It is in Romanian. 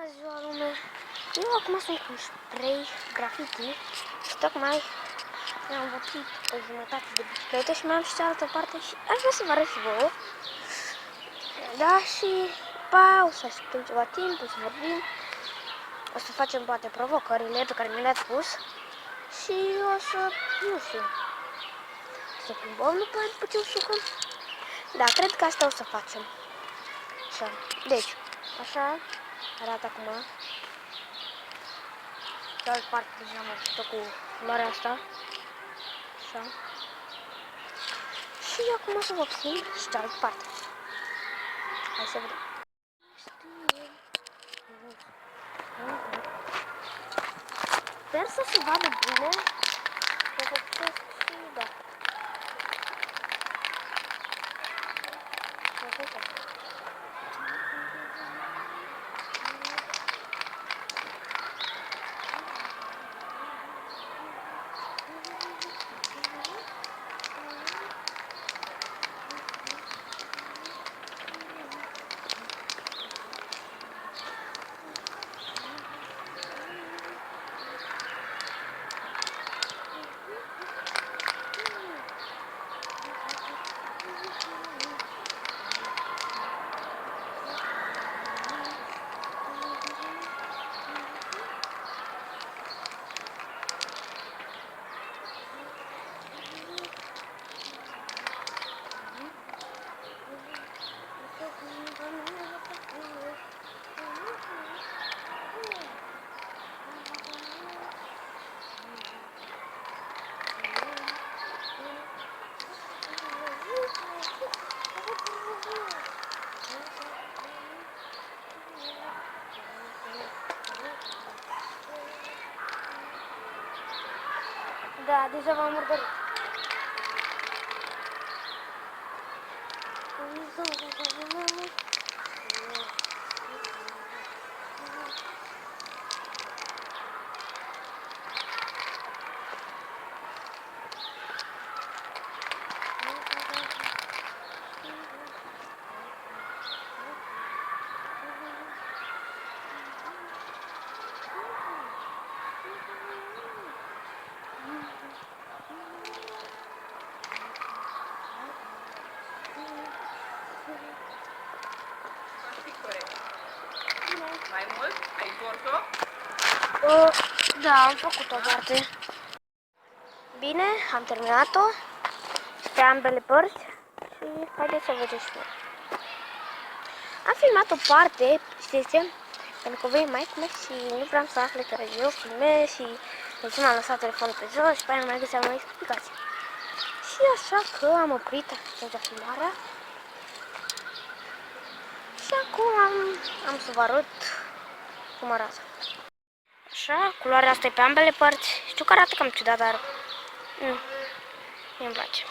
Bună ziua, lume! Eu acum sunt cu spray graffiti și tocmai mi-am învățit o jumătate de bicicletă și mi-am și cealaltă parte și aș vrea să vă arăt și vouă. Da, și o să așteptăm ceva timp, o să vorbim, o să facem poate provocările pe care mi le-ați pus și o să, nu știu, să plimbăm după ce o sucăm. Da, cred că asta o să facem. Așa, deci, așa arată acum. Cealaltă parte deja am făcut-o cu culoarea asta. Așa. Și acum o să vă schimb și cealaltă parte. Hai să vedem. Sper să se vadă bine. Să făcesc și da. Da, deja v-am murdărit. Mai mult? Ai întors-o? Da, am făcut o parte. Bine, am terminat-o pe ambele părți și haideți să vedeți și voi. Am filmat o parte, știți ce? Pentru că voi mai filmez și nu vreau să afle că eu filmez și de ce m-am lăsat telefonul pe jos și pe aia nu mai găseam o explicație. Și așa că am oprit atunci filmarea. Și acum am să vă arăt cum arată. Așa, culoarea asta e pe ambele părți. Știu că arată cam ciudat, dar mie îmi place.